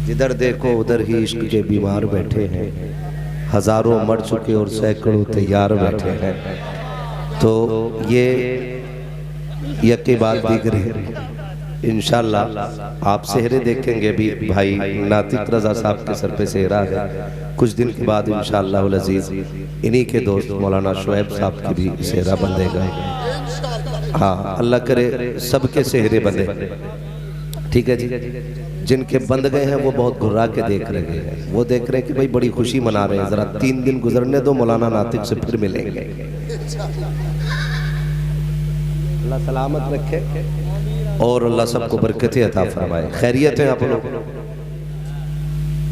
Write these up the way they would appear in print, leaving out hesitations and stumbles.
जिधर देखो उधर ही इश्क के बीमार बैठे हैं, हजारों मर चुके और सैकड़ों तैयार बैठे हैं। तो ये यकी बात दिख रही है। इंशाल्लाह आप सेहरे देखेंगे भी, भाई नातिक रजा साहब के सर पे सेहरा है। कुछ दिन के बाद इंशाअल्लाह अज़ीज़ इन्हीं के दोस्त मौलाना शुएब साहब की भी सेहरा बंधेगा। हाँ, अल्लाह करे सबके सेहरे बंधे। ठीक है जी। जिनके बंद गए हैं वो बहुत घुर्रा के देख रहे हैं, वो देख रहे हैं कि भाई बड़ी खुशी मना रहे हैं, जरा 3 दिन गुजरने दो, मौलाना नातिक से फिर मिलेंगे। अल्लाह सलामत रखे और अल्लाह सबको बरकतें अता फरमाए। खैरियत है आप लोग?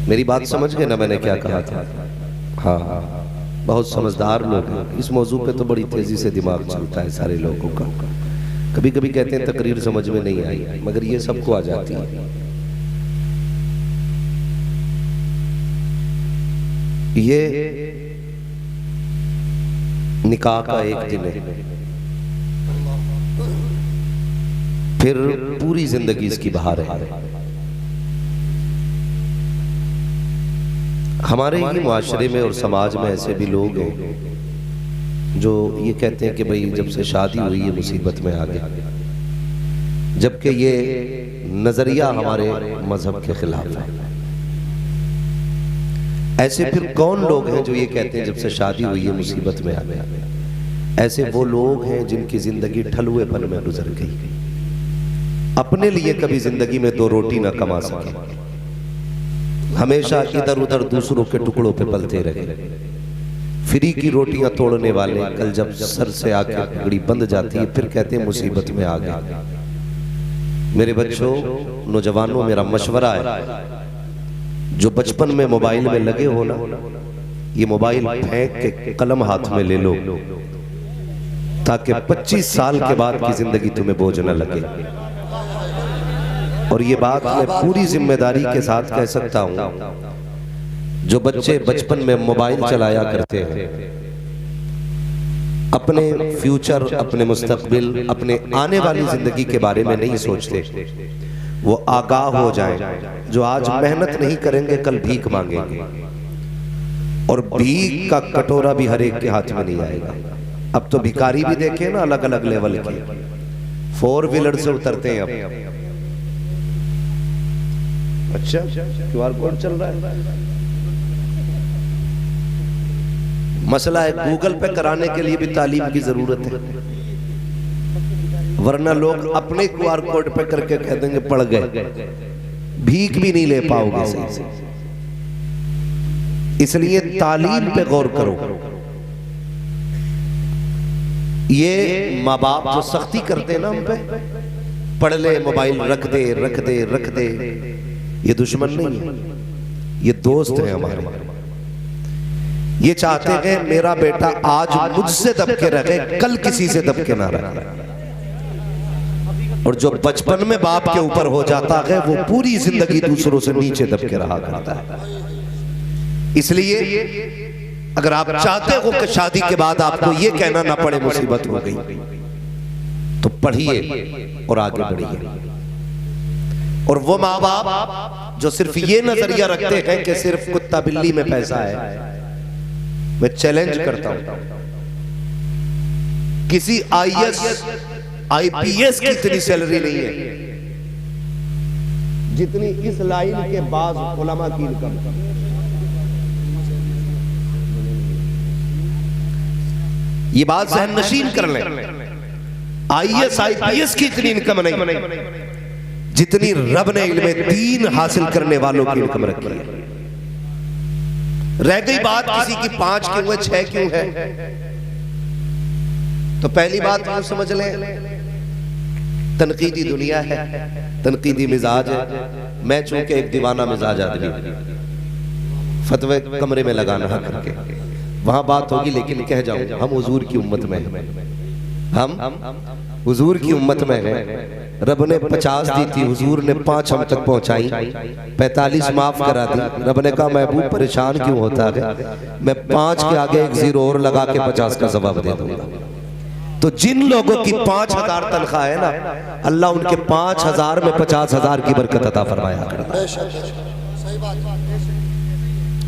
मेरी बात समझ गए ना मैंने क्या कहा था? हाँ, बहुत समझदार लोग हैं। इस मौजू पे तो बड़ी तेजी से दिमाग चलता है सारे लोगों का। कभी कभी कहते हैं तकरीर समझ में नहीं आई, मगर ये सबको आ जाती है। ये निकाह का एक दिन है, फिर पूरी जिंदगी इसकी बहार है। हमारे ही मुआशरे में और समाज में ऐसे भी लोग हैं जो ये कहते हैं कि भाई जब से शादी हुई है मुसीबत में आ गए, जबकि ये नजरिया हमारे मजहब के खिलाफ है। ऐसे फिर कौन लोग हैं जो ये कहते हैं जब से शादी हुई है मुसीबत में आ गए? ऐसे वो लोग हैं जिनकी जिंदगी ठलुएपन में गुजर गई, अपने लिए कभी जिंदगी में 2 रोटी ना कमा सके, हमेशा इधर उधर दूसरों के टुकड़ों पे पलते रहे। फ्री की रोटियां तोड़ने वाले कल जब सर से आके पगड़ी बंद जाती है फिर कहते हैं मुसीबत में आ गए। मेरे बच्चों, नौजवानों, मेरा मशवरा है, जो बचपन में मोबाइल में लगे हो ना, ये मोबाइल फेंक के कलम हाथ में ले लो, ताकि 25 साल के बाद की जिंदगी तुम्हें बोझ न लगे। और ये बात मैं पूरी जिम्मेदारी के साथ कह सकता हूं, जो बच्चे बचपन में मोबाइल चलाया करते हैं, अपने फ्यूचर, अपने मुस्तकबिल, अपने आने वाली जिंदगी के बारे में नहीं सोचते, वो आगाह हो जाएं। जो आज मेहनत नहीं करेंगे कल भीख मांगेंगे, और भीख का कटोरा भी हर एक के हाथ में नहीं आएगा। अब तो भिखारी भी देखे ना अलग अलग लेवल के, 4 व्हीलर से उतरते हैं अब। अच्छा, QR कोड चल रहा है। मसला है गूगल पे कराने के लिए भी तालीम की जरूरत है, वरना लोग अपने QR कोड पे करके कह देंगे पढ़ गए, भीख भी नहीं ले पाओगे सही से। इसलिए तालीम पे गौर करो। ये माँ बाप जो सख्ती करते हैं ना हम पे, पढ़ ले, मोबाइल रख दे रख दे रख दे, ये दुश्मन नहीं है, ये दोस्त है हमारे। ये चाहते हैं मेरा बेटा आज मुझसे दबके रहे, कल किसी से दबके ना रहे। और जो बचपन में बाप के ऊपर हो जाता है वो पूरी जिंदगी दूसरों से नीचे दबके रहा करता है। इसलिए अगर आप चाहते हो कि शादी के बाद आपको ये कहना ना पड़े मुसीबत हो गई, तो पढ़िए और आगे बढ़िए। और वो माँ बाप जो सिर्फ ये नजरिया रखते हैं कि सिर्फ कुत्ता बिल्ली में पैसा है, मैं चैलेंज करता हूं, किसी IAS IPS की इतनी सैलरी नहीं है जितनी इस लाइन के बाद उलमा की इनकम। ये बात ज़हन नशीन कर लें, IAS IPS की इतनी इनकम नहीं जितनी रब ने इल्मे दीन हासिल करने वालों की इनकम रखी है। रह गई बात किसी की 5 क्यों है, 6 क्यों है, तो पहली बात आप समझ लें, तनकीदी दुनिया है, तनकीदी मिजाज है। मैं चूंकि एक दीवाना मिजाज आदमी, फतवे कमरे में लगाना करके वहां बात होगी, लेकिन कह जाऊं हम हुजूर की उम्मत में हैं, हम हुजूर की उम्मत में हैं। रब ने 50 दी थी, हुजूर ने 5 हम तक पहुंचाई, 45 माफ करा दी। रब ने कहा महबूब परेशान क्यों होता है, मैं 5 के आगे 1 0 और लगा के 50 का जवाब दे दूंगा। तो जिन लोगों की 5000 तनख्वाह है ना, अल्लाह उनके 5000 में 50,000 की बरकत अता फरमाया करता है।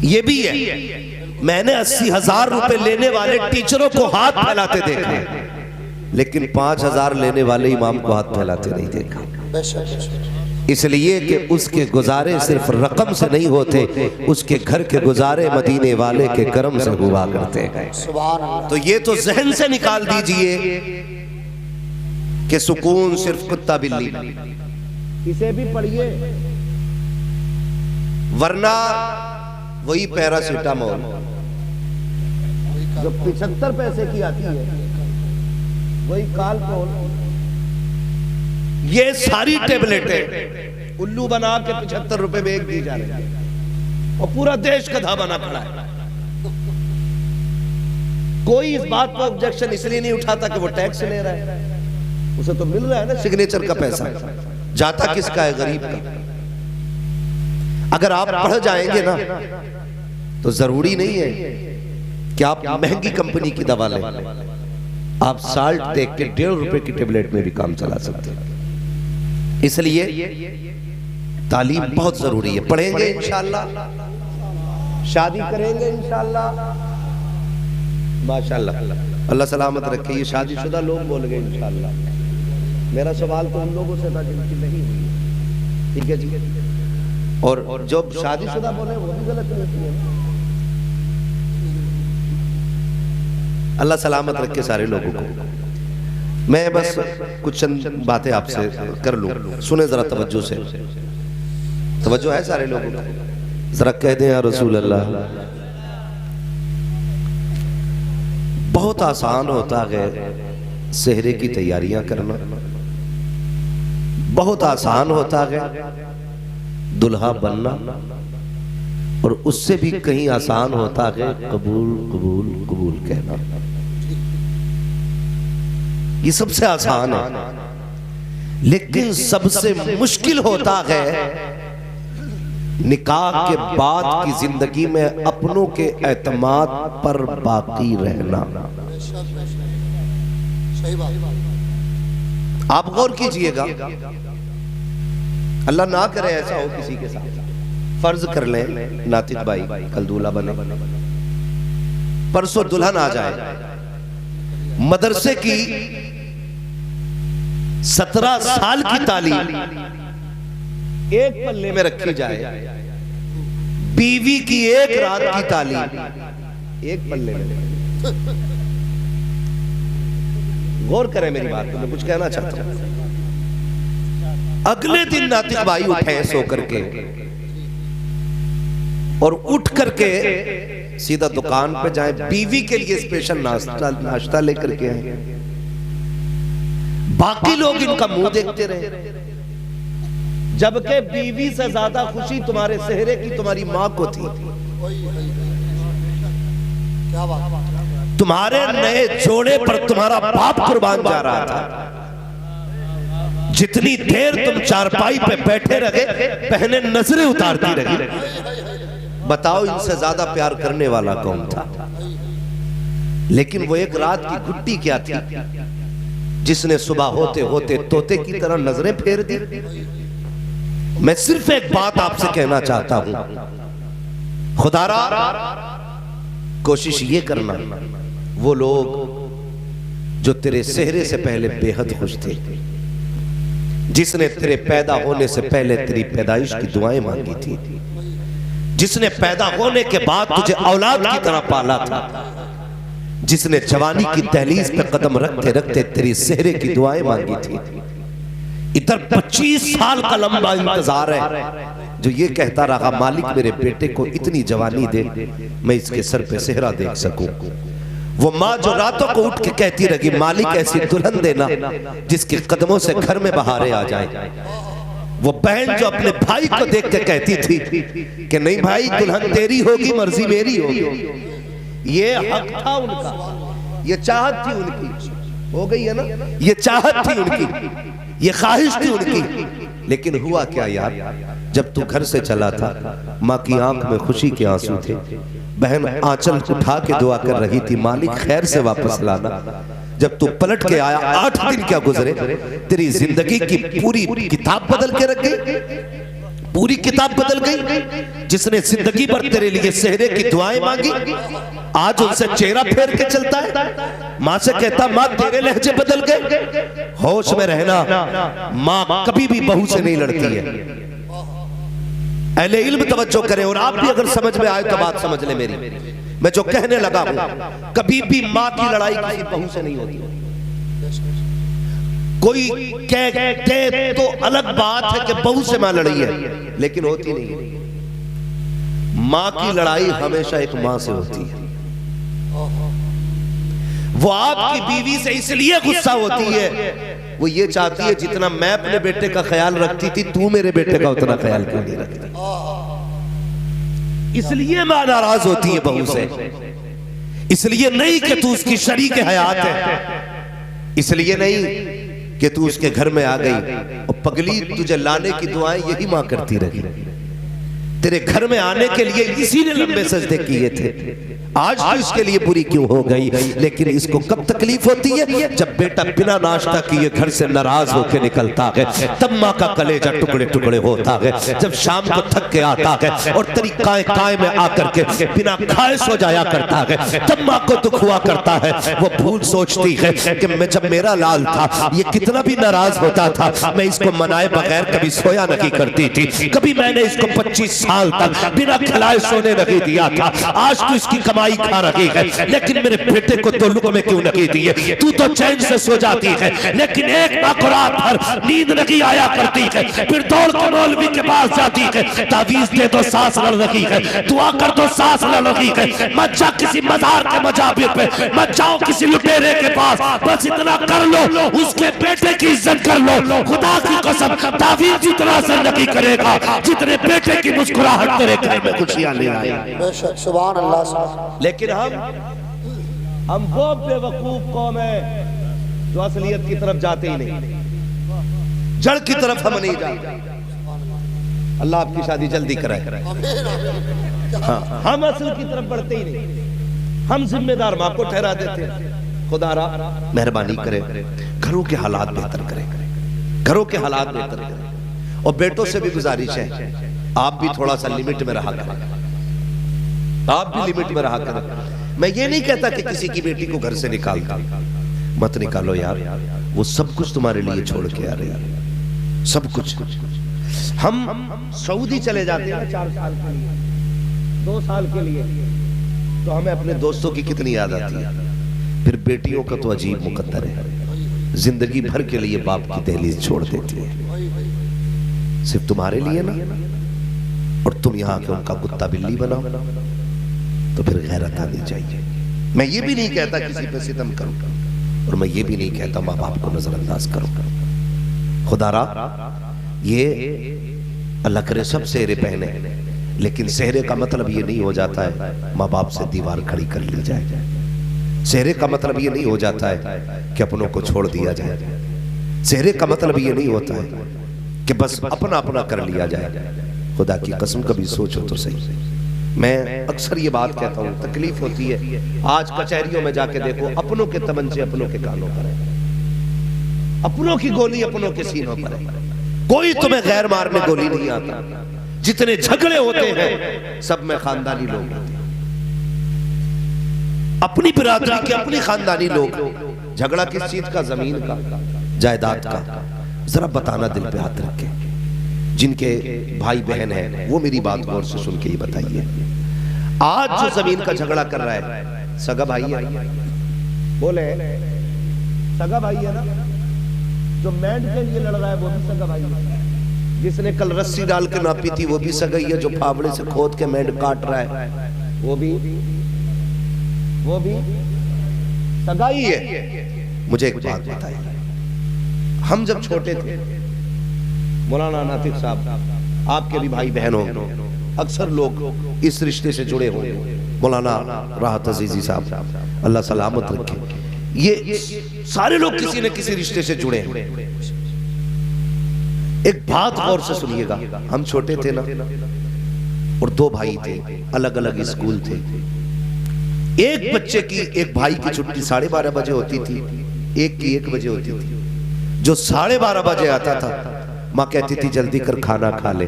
ये भी है। मैंने 80,000 रुपए लेने वाले टीचरों को हाथ फैलाते देखे, लेकिन 5,000 लेने वाले इमाम को हाथ फैलाते नहीं देखा। इसलिए कि उसके गुजारे सिर्फ रकम से नहीं होते, उसके घर के गुजारे मदीने वाले के करम से हुआ करते हैं। तो ये तो जहन से निकाल दीजिए कि सुकून सिर्फ कुत्ता बिल्ली, इसे भी पढ़िए, वरना वही पैरासिटामोल जो 75 पैसे की आती है, वही कालपोल, ये सारी टेबलेटें उल्लू बना के 75 रुपए में एक दी जा रही है और पूरा देश गधा बना पड़ा है। कोई इस बात पर ऑब्जेक्शन इसलिए नहीं उठाता कि वो टैक्स ले रहा है, उसे तो मिल रहा है ना सिग्नेचर का पैसा, जाता किसका है? गरीब का। अगर आप पढ़ जाएंगे ना तो जरूरी नहीं है कि आप महंगी कंपनी की दवा लें, आप साल्ट देख के 1.5 रुपए की टेबलेट में भी काम चला सकते हैं। इसलिए तालीम बहुत जरूरी है। पढ़ेंगे इंशाअल्लाह, शादी करेंगे इंशाअल्लाह, माशाअल्लाह, अल्लाह सलामत रखे। ये शादीशुदा लोग बोल गए इंशाअल्लाह। मेरा सवाल तो उन लोगों से था जिनकी नहीं हुई, ठीक है जी। और जो शादीशुदा बोले वो भी गलत नहीं है। अल्लाह सलामत रखे सारे लोगों को। मैं बस कुछ चंद बातें आपसे कर लूं, सुने जरा तवज्जो से। तवज्जो है सारे लोगों को? जरा कह दें या रसूल अल्लाह। बहुत आसान होता है सेहरे की तैयारियां करना, बहुत आसान होता है दुल्हा बनना, और उससे भी कहीं आसान होता है कबूल कबूल कबूल कहना। ये सबसे आसान है, लेकिन सबसे मुश्किल होता है निकाह के बाद की जिंदगी में अपनों के एतमाद पर बाकी रहना। आप गौर कीजिएगा, अल्लाह ना करे ऐसा हो किसी के साथ। फर्ज कर लें नातिक भाई कल दूल्हा बने, परसों दुल्हन आ जाए, मदरसे की 17 साल की तालीम एक पल्ले में रखी जाए, बीवी की एक रात की तालीम एक पल्ले में। गौर करें मेरी बात को, मैं कुछ कहना चाहता हूं। अगले दिन नातिक भाई उठे सो करके और उठ करके सीधा दुकान पे जाए, बीवी के लिए स्पेशल नाश्ता लेकर के आए। बाकी लोग इनका मुंह देखते रहे, जबकि बीवी से ज्यादा खुशी तुम्हारे सेहरे की तुम्हारी मां को थी। तुम्हारे नए जोड़े पर तुम्हारा बाप कुर्बान जा रहा था। जितनी देर तुम चारपाई पे बैठे रहे, बहनें नजरें उतारती रही। बताओ इनसे ज्यादा प्यार करने वाला कौन था? लेकिन वो एक रात की गुड्डी क्या थी जिसने सुबह होते होते तोते की तरह नजरें फेर दी। मैं सिर्फ एक बात आपसे कहना चाहता हूं, खुदारा कोशिश ये करना, वो लोग जो तेरे सेहरे से पहले बेहद खुश थे, जिसने तेरे पैदा होने से पहले तेरी पैदाइश की दुआएं मांगी थी, जिसने पैदा होने के बाद तुझे औलाद की तरह पाला था, जिसने जवानी की दहलीज पे कदम रखते रखते तेरी सेहरे की दुआएं मांगी थी, इधर 25 साल का लंबा इंतजार है, जो ये कहता रहा मालिक मेरे बेटे को इतनी जवानी दे, मैं इसके सर पे सेहरा देख सकूं। वो माँ जो रातों को उठ के कहती रही मालिक ऐसी दुल्हन देना जिसके कदमों से घर में बहारें आ जाए। वो बहन जो अपने भाई को देख के कहती थी कि नहीं भाई दुल्हन तेरी होगी, मर्जी मेरी होगी। ये हक था उनका, ये चाहत थी उनकी, हो गई है ना, ये चाहत थी उनकी, ये ख्वाहिश थी उनकी। लेकिन हुआ क्या यार, जब तू घर से चला था माँ की आंख में खुशी के आंसू थे, बहन आंचल उठा के दुआ कर रही थी मालिक खैर से वापस लाना। जब तू पलट के आया 8 दिन क्या गुजरे, तेरी जिंदगी की पूरी किताब बदल के रख गई। पूरी किताब बदल गई। जिसने जिंदगी भर तेरे लिए सेहरे की दुआएं मांगी, आज उनसे चेहरा फेर के चलता है। माँ से कहता माँ तेरे लहजे बदल गए। होश में रहना, माँ कभी भी बहू से नहीं लड़ती है। अहले इल्म तवज्जो करें, और आप भी अगर समझ में आए तो बात समझ ले मेरी। मैं जो कहने लगा हूं, कभी भी माँ की लड़ाई किसी बहू से नहीं होती। कोई कह तो अलग बात है कि बहू से मां लड़ी है, लेकिन होती नहीं। मां की लड़ाई हमेशा एक मां से होती है। वो आपकी बीवी से इसलिए गुस्सा होती है, वो ये चाहती है जितना मैं अपने बेटे का ख्याल रखती थी, तू मेरे बेटे का उतना ख्याल क्यों नहीं रखती। इसलिए मां नाराज होती है बहू से। इसलिए नहीं कि तू उसकी शरीक हयात है, इसलिए नहीं कि तू उसके घर में आ गई और पगली तुझे लाने की दुआएं यही मां करती रही। तेरे घर में आने के लिए इसी ने लंबे सजदे किए थे। आज तो इसके लिए बुरी क्यों हो गई, लेकिन इसको कब तकलीफ होती है जब बेटा बिना नाश्ता किए घर से नाराज होकर निकलता है। तब माँ का कलेजा टुकड़े टुकड़े होता है। जब शाम को थक के आता है और तेरी काय में आकर के बिना खाए सो जाया करता है, तब माँ को दुख हुआ करता है। वो भूल सोचती है कि मैं जब मेरा लाल था ये कितना भी नाराज होता था, मैं इसको मनाए बगैर कभी सोया नहीं करती थी। कभी मैंने इसको 25 साल तक बिना खिलाए सोने नहीं दिया था। आज तो इसकी कमाई खा रही है, लेकिन मेरे बेटे को तो लुक में क्यों नहीं दी है। तू तो चैन से सो जाती है, लेकिन एक माँ को रात भर नींद नहीं आया करती है। फिर दौड़ के मौलवी के पास जाती है, तावीज दे दो सांस लड़ रही है, दुआ कर दो सांस लड़ रही है। मत जा किसी मजार के मजाबिर पे, मत जाओ किसी लुटेरे के पास, बस इतना कर लो उसके बेटे की इज्जत कर लो। खुदा की कसम तावीज जितना असर नहीं करेगा जितने बेटे की मुस्कुराहट तेरे घर में खुशियां ले आएगी। सुभान अल्लाह। लेकिन हम वो बेवकूफ कौम है जो असलियत की तरफ जाते ही नहीं, जड़ की तरफ हम नहीं जाते। अल्लाह आपकी शादी जल्दी कराए। हाँ, हम असल की तरफ बढ़ते ही नहीं, हम जिम्मेदार माँ को ठहरा देते हैं। खुदारा मेहरबानी करे, घरों के हालात बेहतर करे, घरों के हालात बेहतर करे। और बेटों से भी गुजारिश है, आप भी थोड़ा सा लिमिट में रहा करें, आप भी लिमिट में रहा करें। मैं ये नहीं कहता कि किसी की बेटी को घर से निकाल मत निकालो यार, वो सब कुछ तुम्हारे लिए छोड़ के आ रहे हैं, सब कुछ। हम सऊदी चले जाते हैं 4 साल के लिए, 2 साल के लिए, तो हमें अपने दोस्तों की कितनी याद आती है। फिर बेटियों का तो अजीब मुकद्दर है, जिंदगी भर के लिए बाप की दहलीज छोड़ देती है, सिर्फ तुम्हारे लिए ना। और तुम यहाँ के उनका कुत्ता बिल्ली बनाओ तो फिर गैरत आनी चाहिए। मैं ये भी नहीं कहता किसी पे सितम करो, और मैं ये भी नहीं कहता माँ बाप को नजरअंदाज करो। खुदारा ये अल्लाह करे सब सेहरे पहने, लेकिन सेहरे का मतलब ये नहीं हो जाता है माँ बाप से दीवार खड़ी कर ली जाए। सेहरे का मतलब ये नहीं हो जाता है कि अपनों को छोड़ दिया जाए। सेहरे का मतलब ये नहीं होता है कि बस अपना अपना कर लिया जाए। खुदा की कसम कभी सोचो तो सही। मैं अक्सर ये बात कहता हूँ, तकलीफ होती है। आज कचहरियों में जाके देखो, अपनों के तमंचे अपनों के कानों पर है, अपनों की गोली अपनों के सीनों पर है। कोई तुम्हें गैर मारने गोली नहीं आता। जितने झगड़े होते हैं सब में खानदानी लोग होते हैं, अपनी बिरादरी के अपनी खानदानी लोग। झगड़ा किस चीज का? जमीन का, जायदाद का। जरा बताना दिल पे हाथ रख के, जिनके भाई बहन हैं वो मेरी बात गौर से सुन के ही बताइए। आज जो जमीन का झगड़ा कर रहा है सगा भाई है, बोले सगा भाई है ना। जो मैंड के लिए लड़ रहा है वो भी सगा भाई है, जिसने कल रस्सी डाल के नापी थी वो भी सगा ही है, जो फावड़े से खोद के मैंड काट रहा है वो भी सगा ही है। मुझे एक बात बताइए, हम जब छोटे थे, मौलाना नातिक साहब आपके भी भाई बहन होंगे, अक्सर लोग इस रिश्ते से जुड़े होंगे, मौलाना राहत अजीजी साहब अल्लाह सलामत रखे, ये सारे लोग किसी न किसी रिश्ते से जुड़े हैं। एक बात गौर से सुनिएगा, हम छोटे थे ना और 2 भाई थे, अलग अलग स्कूल थे। एक बच्चे की, एक भाई की छुट्टी 12:30 बजे होती थी, एक की 1 बजे होती थी। जो 12:30 बजे आता था माँ कहती थी जल्दी कर खाना खा ले,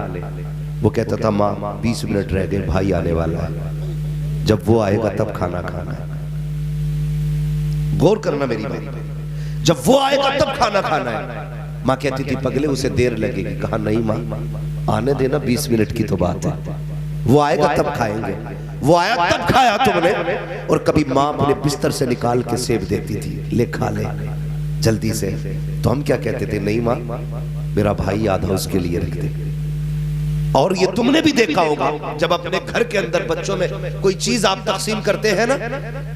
वो कहता था माँ 20 मिनट रह गए, भाई आने वाला है, जब वो आएगा तब खाना खाना है। गौर करना मेरी बात, जब वो आएगा तब खाना खाना है। माँ कहती थी पगले उसे देर लगेगी। कहा नहीं माँ, आने देना, 20 मिनट की तो बात है, वो आएगा तब खाएंगे। वो आया तब खाया तुमने। और कभी माँ अपने बिस्तर से निकाल के सेब देती थी, ले खा ले जल्दी से। तो हम क्या कहते थे, नहीं माँ मेरा भाई आधा उसके लिए रख दे। और ये तुमने भी देखा होगा, जब अपने घर के अंदर बच्चों में कोई चीज आप तकसीम करते हैं ना,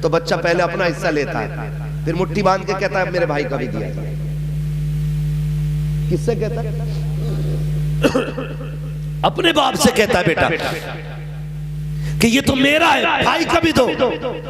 तो बच्चा पहले अपना हिस्सा लेता है, फिर मुट्ठी बांध के कहता है मेरे भाई का भी दिया जाए। किससे कहता है? अपने बाप से कहता है बेटा कि ये तो मेरा है, भाई का भी दो।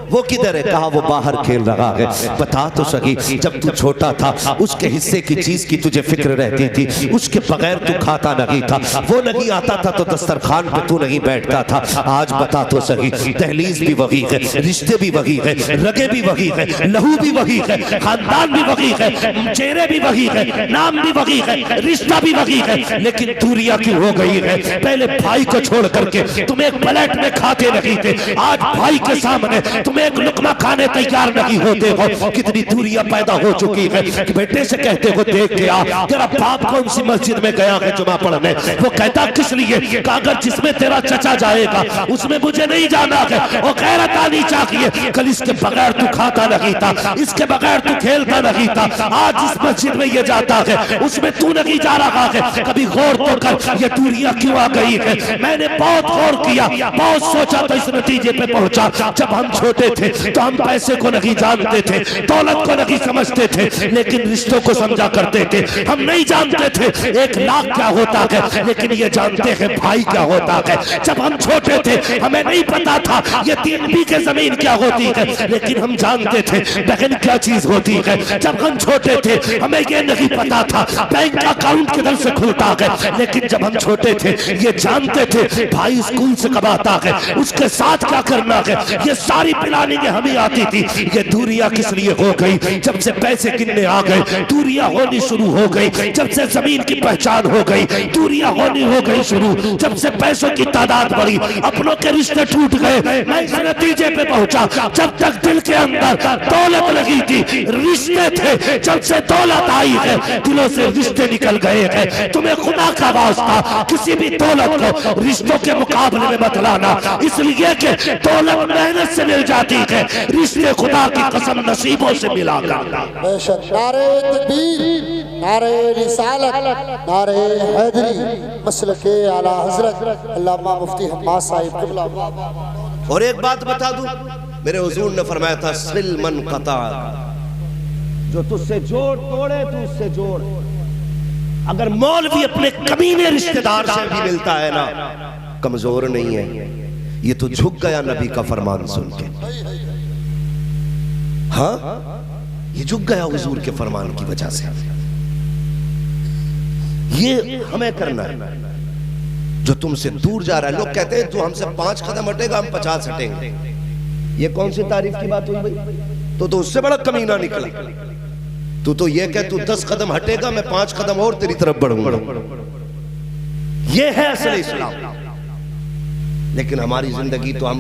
वो किधर है? कहा वो बाहर खेल रहा है। बता तो सही, जब तू छोटा था उसके हिस्से की चीज की तुझे फिक्र रहती थी, उसके बगैर तू खाता नहीं था। वो नहीं आता था तो दस्तरखान पे तू नहीं बैठता था। आज बता तो सही, दहलीज भी वही है, रिश्ते भी वही है, रगे भी वही है, लहू भी वही है, खानदान भी वही है, चेहरे भी वही है, नाम भी वही है, रिश्ता भी वही है, लेकिन दूरियां क्यों हो गई है? पहले भाई को छोड़ करके तुम एक प्लेट में खाते नहीं थे, आज भाई के सामने तुम एक लुकमा खाने तैयार नहीं होते हो। कितनी दूरियां पैदा हो चुकी है कि बेटे से कहते हो देख के आ, तेरा बाप कौन सी मस्जिद में गया है जुमा पढ़ने? वो कहता किस लिए? अगर जिसमें तेरा चचा जाएगा उसमें मुझे नहीं जाना है। वो गैरत आनी चाहिए। कल इसके बगैर तू खाता नहीं था, इसके बगैर तू खेलता नहीं था, आज इस मस्जिद में ये जाता है उसमें तू नहीं जा रहा है। कभी गौर तो कर, ये दूरियां क्यों आ गई है? मैंने बहुत गौर किया, बहुत सोचा तो इस नतीजे पे पहुंचा। जब हम छोटे थे तो हम पैसे को नहीं जानते थे, दौलत को नहीं समझते थे, लेकिन रिश्तों को समझा करते थे। हम नहीं जानते थे 1 लाख क्या होता है, लेकिन ये जानते हैं भाई क्या होता है। जब हम छोटे थे हमें नहीं पता था ये 3 बीघे जमीन क्या होती है, लेकिन हम जानते थे बहन क्या चीज होती है। जब हम छोटे थे हमें ये नहीं पता था बैंक अकाउंट किधर से खुलता है, लेकिन जब हम छोटे थे ये जानते थे भाई स्कूल से कब आता है, उसके साथ क्या करना है, ये सारी प्लानिंग हमें आती थी। ये दूरियां किस लिए हो गई? जब से पैसे गिनने आ गए दूरियां होनी शुरू हो गई। जब से जमीन की पहचान हो गई दूरियां होनी हो गई शुरू। जब से पैसों की तादाद बढ़ी अपनों के रिश्ते टूट गए। मैं इस नतीजे पे पहुंचा, जब तक दिल के अंदर दौलत लगी थी रिश्ते थे, जब से दौलत आई है दिलों से रिश्ते निकल गए हैं। तुम्हें खुदा का वास्ता किसी भी दौलत को रिश्तों के मुकाबले में मत लाना, इसलिए कि दौलत मेहनत से मिल जाती है, रिश्ते खुदा की कसम नसीबों से मिला करता। नारे तकबीर, नारे रिसालत, नारे हैदरी, मसलके आला हजरत अल्लामा मुफ्ती हम्माद साहिब क़िबला। और एक बात बता दूं, मेरे हुजूर ने फरमाया था सिल मन कता, जो तुझसे जोड़ तोड़े तू उससे जोड़। अगर मौलवी अपने कमीने रिश्तेदार से भी मिलता है ना, कमजोर नहीं है, ये तो झुक गया नबी का फरमान सुन के। हाँ, ये झुक गया हुजूर के फरमान की वजह से। ये हमें करना है। जो तुमसे दूर जा रहा है, लोग कहते हैं तू हमसे 5 कदम हटेगा हम 50 हटेंगे। ये कौन सी तारीफ की बात हुई भाई? तो उससे बड़ा कमीना निकला। तू तो ये कह तू 10 कदम हटेगा मैं 5 कदम और तेरी तरफ बढ़ूंगा। ये है असल इस्लाम। लेकिन हमारी जिंदगी तो हम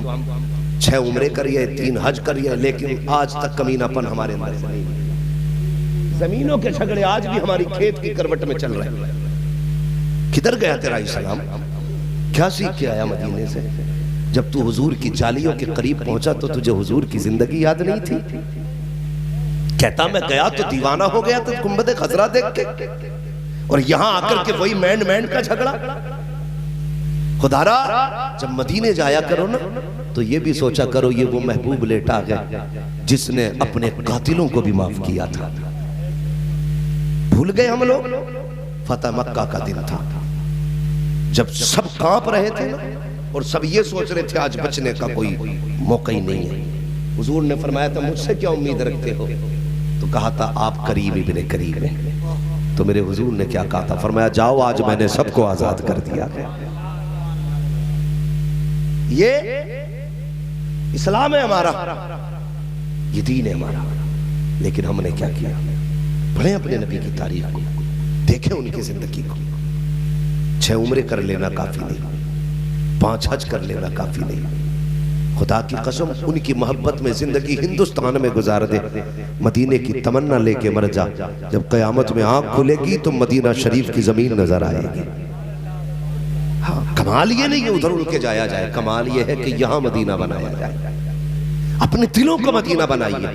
6 उम्रे करिए, 3 हज करिए, लेकिन आज तक कमीनापन हमारे अंदर से नहीं। जमीनों के झगड़े आज भी हमारी खेत की करवट में चल रहे हैं। किधर गया तेरा इस्लाम? क्या सीख के आया मदीने से? जब तू हुजूर की जालियों के करीब पहुंचा तो तुझे हुजूर की जिंदगी याद नहीं थी? कहता मैं गया तो दीवाना हो गया तो गुंबद खजरा देख के, और यहां आकर के वही मैंड का झगड़ा। खुदारा जब मदीने जाया करो ना तो ये भी सोचा करो ये वो महबूब लेटा है जिसने अपने कातिलों को भी माफ किया था। भूल गए हम लोग? फतह मक्का का दिन था जब सब कांप रहे थे और सब ये सोच रहे थे आज बचने का कोई मौका ही नहीं है। हुजूर ने फरमाया था मुझसे क्या उम्मीद रखते हो? तो कहा था आप करीब इब्ने करीब हैं। तो मेरे हुजूर ने क्या कहा था? फरमाया जाओ आज मैंने सबको आजाद कर दिया है। ये इस्लाम है हमारा, ये दीन है हमारा। लेकिन हमने क्या किया? पढ़े अपने नबी की तारीख को, देखें उनकी जिंदगी को। 6 उम्रे कर लेना काफी नहीं। 5 हज कर लेना काफी नहीं। खुदा की कसम उनकी मोहब्बत में जिंदगी हिंदुस्तान में गुजार दे, मदीने की तमन्ना लेके मर जा, जब कयामत में आंख खुलेगी तो मदीना शरीफ की जमीन नजर आएगी। हाँ, कमाल ये नहीं है उधर उड़ के जाया जाए, कमाल ये है कि यहां मदीना बनाया जाए, अपने दिलों को मदीना बनाइए।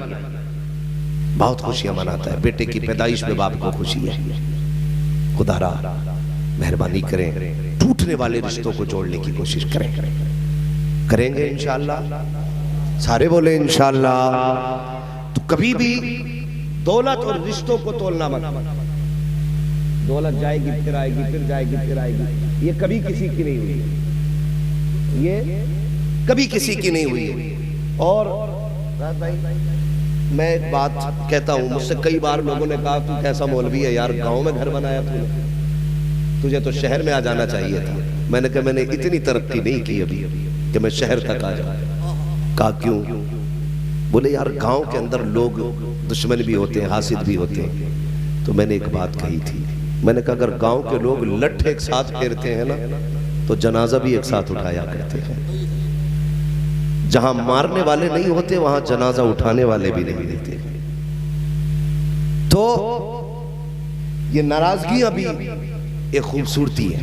बहुत खुशियां मनाता है, बेटे की पैदाइश में बाप को खुशी है। खुदारा मेहरबानी करें, टूटने वाले रिश्तों को जोड़ने की कोशिश करेंगे इंशाअल्लाह। सारे बोले इंशाअल्लाह। तो कभी भी दौलत और रिश्तों को तोलना मत। दौलत जाएगी फिर आएगी, फिर जाएगी फिर आएगी, ये कभी किसी की नहीं हुई, ये कभी किसी की नहीं हुई। और भाई मैं एक बात कहता हूं, मुझसे कई बार लोगों ने कहा तू कैसा मौलवी है यार, गांव में घर बनाया तूने, तुझे तो शहर में आ जाना चाहिए था। मैंने कहा मैंने इतनी तरक्की नहीं की अभी कि मैं शहर तक आ जाऊं। कहा क्यों? बोले यार गांव के अंदर लोग दुश्मन भी होते हैं, हासिद भी होते हैं। तो मैंने एक बात कही थी, मैंने कहा अगर गांव के लोग लठ एक साथ फेरते हैं ना तो जनाजा भी एक साथ उठाया करते हैं। जहां मारने वाले नहीं होते वहां जनाजा उठाने वाले भी नहीं रहते। तो ये नाराजगी अभी एक खूबसूरती है,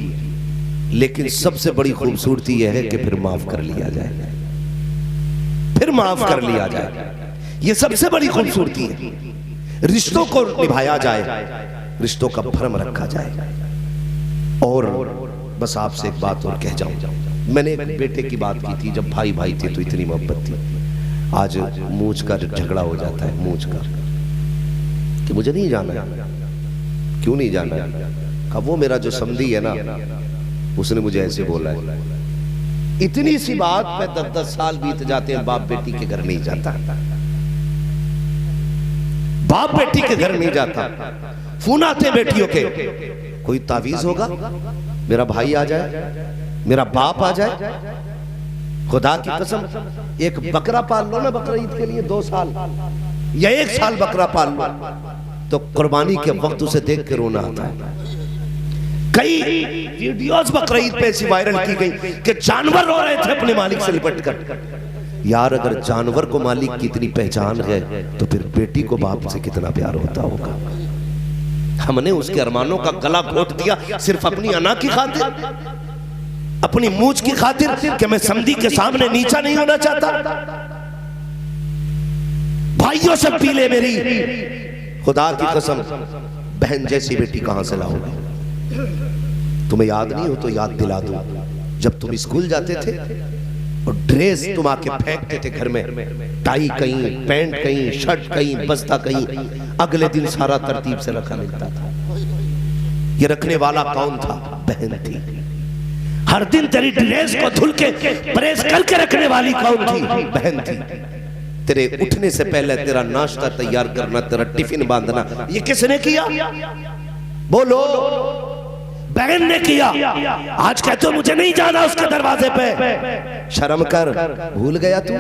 लेकिन सबसे बड़ी खूबसूरती यह है कि फिर माफ कर लिया जाए, फिर माफ कर लिया जाए। ये सबसे बड़ी खूबसूरती है। रिश्तों को निभाया जाए, रिश्तों का भरम रखा जाए। और बस आपसे एक बात और कह जाऊं, मैंने एक बेटे की बात की थी, जब भाई भाई थे तो इतनी मोहब्बत थी। आज मूंछ का झगड़ा हो जाता है, मूंछ का कि मुझे नहीं जाना। क्यों नहीं जाना? कहा वो मेरा जो समधी है ना उसने मुझे ऐसे बोला है। इतनी सी बात पे 10-10 साल बीत जाते हैं, बाप बेटी के घर नहीं जाता, बाप बेटी के घर नहीं जाता। फोन आते बेटियों के, कोई तावीज होगा, मेरा भाई आ जाए, मेरा बाप आ जाए। खुदा की कसम एक बकरा पाल लो ना बकरा ईद के लिए 2 साल या 1 साल बकरा पाल लो तो कुर्बानी के वक्त उसे देख के रोना आता है। कई वीडियोस बकरा ईद पे ऐसी वायरल की गई कि जानवर रो रहे थे अपने मालिक से लिपट कर। यार अगर जानवर को मालिक की इतनी पहचान है तो फिर बेटी को बाप से कितना प्यार होता होगा। हमने उसके अरमानों का गला घोट दिया सिर्फ अपनी अना की खातिर, अपनी मूंछ की खातिर कि मैं समधी के सामने नीचा नहीं होना चाहता। भाइयों से पीले मेरी, खुदा की कसम बहन जैसी बेटी कहां से लाओगे? तुम्हें याद नहीं हो तो याद दिला दूं, जब तुम स्कूल जाते थे और ड्रेस तुम आके फेंकते थे घर में, टाई कहीं, पैंट कहीं, शर्ट कहीं, बस्ता कहीं, अगले दिन सारा तरतीब से रखा मिलता था। ये रखने वाला कौन था? बहन थी। हर दिन तेरी ड्रेस को धुल के प्रेस करके रखने वाली कौन थी? बहन थी। तेरे उठने से पहले तेरा नाश्ता तैयार करना, तेरा टिफिन बांधना, ये किसने किया? बोलो, बहन ने किया। आज कहते हो मुझे नहीं जाना उसके दरवाजे पे, शर्म कर। भूल गया तू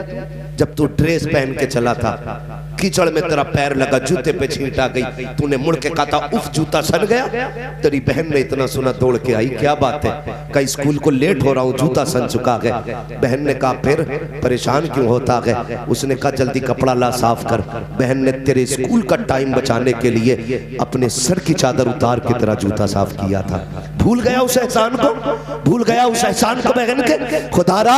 जब तू ड्रेस पहन के चला था, कीचड़ में तेरा पैर लगा, जूते पे छींट आ गई, तूने मुड़ के कहा था उफ जूता सन गया। तेरी बहन ने इतना सुना दौड़ के आई, क्या बात है? कहीं स्कूल को लेट हो रहा हूँ, जूता सन चुका है। बहन ने कहा फिर परेशान क्यों होता है? उसने कहा जल्दी कपड़ा ला साफ कर। बहन ने तेरे स्कूल का टाइम बचाने के लिए अपने सर की चादर उतार के तेरा जूता साफ किया था। भूल गया उस एहसान को? भूल गया उस एहसान को बहन के? खुदारा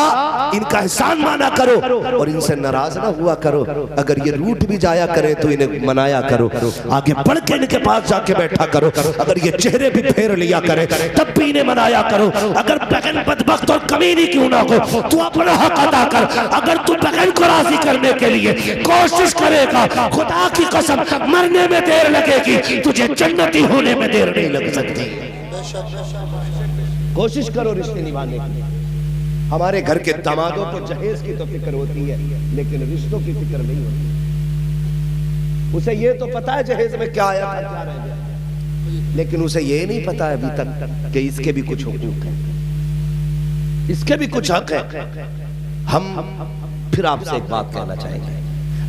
इनका एहसान माना करो और इनसे नाराज ना हुआ करो। अगर ये रूठ भी जाया करे तो इन्हें मनाया करो, आगे बढ़ के इनके पास जाके बैठा करो। अगर ये चेहरे भी फेर लिया करे तब भी इन्हें मनाया करो। अगर बहन बदबख्त और कमीनी क्यों ना हो, तू अपना हक अदा कर। अगर तू बहन को राजी करने के लिए कोशिश करेगा, खुदा की कसम मरने में देर लगेगी, तुझे जन्नती होने में देर नहीं लग सकती। कोशिश करो रिश्ते निभाने की। हमारे घर के दामादों को जहेज की तो फिक्र होती है, लेकिन रिश्तों की फिक्र नहीं होती। उसे ये तो पता है जहेज में क्या आया था, क्या रह गया, लेकिन उसे ये नहीं पता है अभी तक कि इसके भी कुछ हुकूक है, इसके भी कुछ हक है। हम फिर आपसे एक बात कहना चाहेंगे,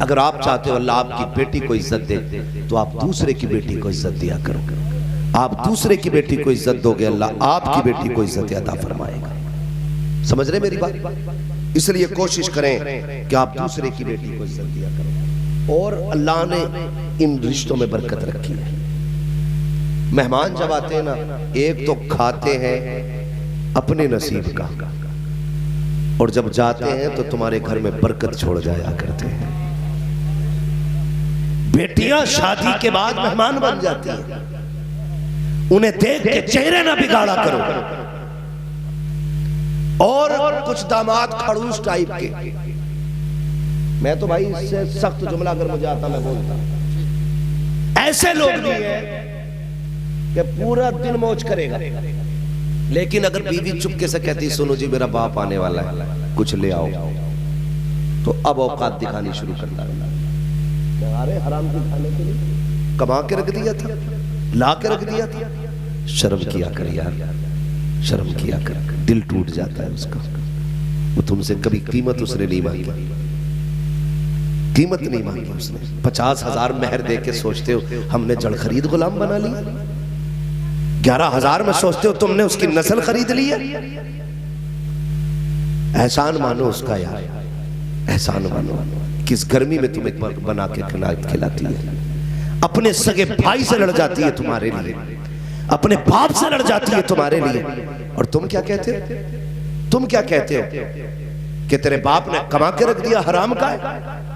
अगर आप चाहते हो अल्लाह आपकी बेटी को इज्जत दे तो आप दूसरे की बेटी को इज्जत दिया करो। आप दूसरे की बेटी को इज्जत दोगे, अल्लाह आपकी बेटी को इज्जत अता फरमाएगा। समझ रहे मेरी बात? इसलिए कोशिश करें कि आप दूसरे की बेटी को इज्जत दिया करो। और अल्लाह ने इन रिश्तों में बरकत रखी है। मेहमान जब आते हैं ना, एक तो खाते हैं अपने नसीब का, और जब जाते हैं तो तुम्हारे घर में बरकत छोड़ जाया करते हैं। बेटियां शादी के बाद मेहमान बन जाती हैं, उन्हें देख के चेहरे ना बिगाड़ा करो। और कुछ दामाद खड़ूस टाइप के, मैं तो भाई इससे सख्त जुमला अगर मुझे आता मैं बोलता, ऐसे लोग भी हैं कि पूरा दिन मौज करेगा, लेकिन अगर बीवी चुपके से कहती सुनो जी मेरा बाप आने वाला है कुछ ले आओ, तो अब औकात दिखानी शुरू करता है। अरे हराम की खाने के लिए कमा के रख दिया था, ला के रख दिया था। शर्म किया कर यार, शर्म किया कर, दिल टूट जाता है उसका। वो तुमसे कभी कीमत उसने नहीं मांगी, कीमत नहीं मांगी उसने। 50,000 मेहर दे के सोचते हो हमने जड़ खरीद गुलाम बना ली। 11,000 में सोचते हो तुमने उसकी नस्ल खरीद ली है। एहसान मानो उसका यार, एहसान मानो। किस गर्मी में तुम्हें बना के खिलाती है, अपने सगे भाई से लड़ जाती है तुम्हारे लिए, अपने बाप से लड़ जाती है तुम्हारे लिए। और तुम क्या कहते हो? तुम क्या कहते हो कि तेरे बाप ने कमा के रख दिया, हराम का है।